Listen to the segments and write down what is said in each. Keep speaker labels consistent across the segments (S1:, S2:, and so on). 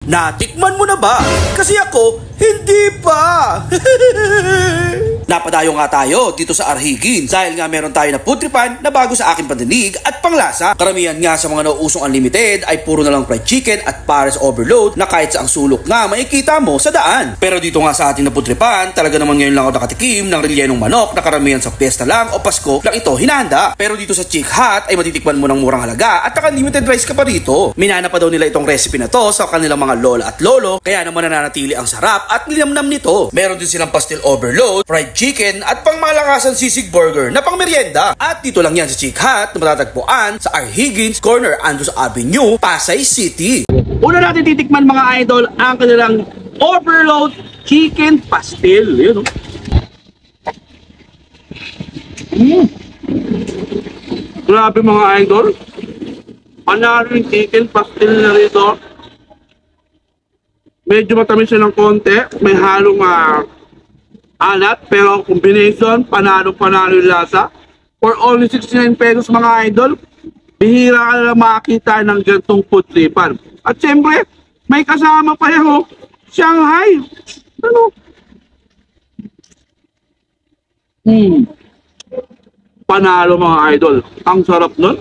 S1: Natikman mo na ba? Kasi ako, hindi pa! Napadayo nga tayo dito sa Arhigins dahil nga meron tayo na food tripan na bago sa aking pandinig at panglasa. Karamihan nga sa mga nauusong unlimited ay puro na lang fried chicken at pares overload na kahit sa ang sulok nga makikita mo sa daan. Pero dito nga sa ating na food tripan, talaga naman ngayon lang ako nakatikim ng rellenong manok na karamihan sa piyesta lang o Pasko lang ito hinanda. Pero dito sa Chick Hut ay matitikman mo ng murang halaga at naka-limited rice ka pa rito. Minana pa daw nila itong recipe na to sa kanilang mga lola at lolo, kaya naman nananatili ang sarap at linamnam nito. Meron din silang pastel overload, fried chicken at pangmalakasan sisig burger na pang merienda. At dito lang yan sa Chick Hut na matatagpuan sa Arhigins, corner Andros Avenue, Pasay City. Una natin titikman mga idol ang kanilang overload chicken pastel. Yun, Grabe mga idol. Panalo yung chicken pastel na rito. Medyo matamis siya ng konti. May halong alat. Pero combination, panalo-panalo yung lasa. For only 69 pesos mga idol, bihira ka na makakita ng gantong food tripan. At syempre, may kasama pa yung Shanghai. Ano? Panalo mga idol. Ang sarap nun.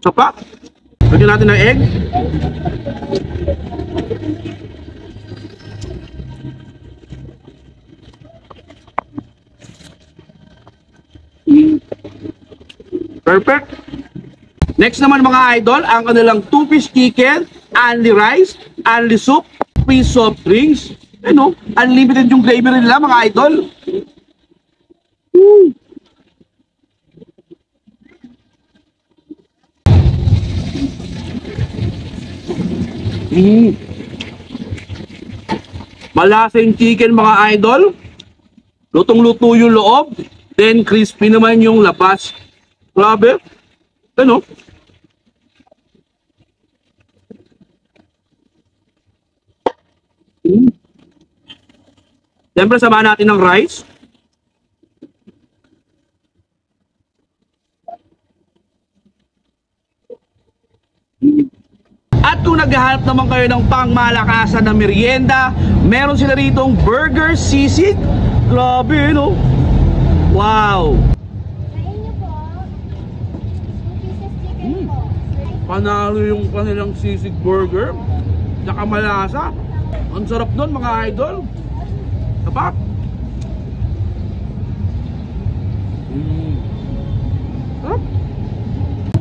S1: Sapa. Lagyan natin ng egg. Perfect. Next naman mga idol, ang kanilang 2-piece chicken, only rice, only soup, free soft drinks. Ano? Unlimited yung gravy nila mga idol. Malasa yung chicken mga idol. Lutong-luto yung loob. Then crispy naman yung labas. Grabe. Ano? Siyempre samahan natin ng rice. At kung naghahanap naman kayo ng pangmalakasan na merienda, meron sila ritong burger sisig. Grabe, no? Wow! Panalo yung kanilang sisig burger. Tsaka malasa. Ang sarap nun mga idol. Diba? Sarap.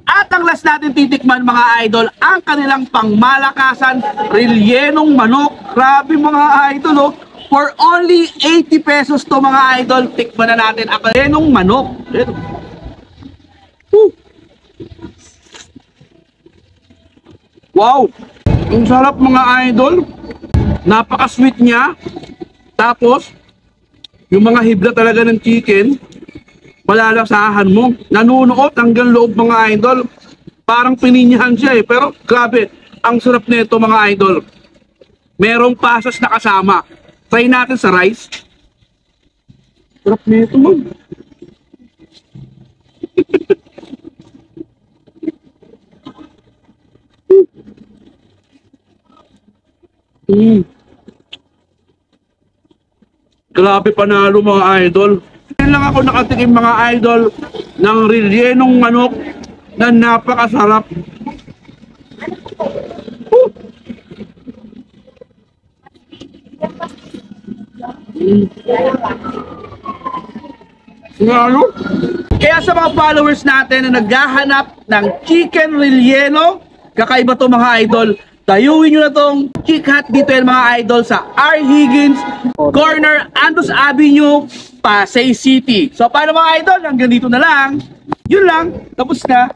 S1: At ang last natin titikman mga idol, ang kanilang pangmalakasan rellenong manok. Grabe mga idol, oh. For only 80 pesos to mga idol. Tikman na natin ang rellenong manok. Wow! Ang sarap mga idol. Napaka-sweet niya. Tapos, yung mga hibla talaga ng chicken, malalasahan mo. Nanunuot hanggang loob mga idol. Parang pininyahan siya eh. Pero grabe, ang sarap nito mga idol. Merong pasas na kasama. Try natin sa rice. Sarap nito man. Grabe panalo mga idol. Ngayon lang ako nakatikim mga idol ng rellenong manok na napakasarap. Ano? Kaya sa mga followers natin na naghahanap ng chicken relleno, kakaiba to mga idol. Dayuin nyo na tong Chick Hut dito yan mga idol sa Arhigins, corner Andros Avenue, Pasay City. So paano mga idol? Hanggang dito na lang. Yun lang. Tapos na.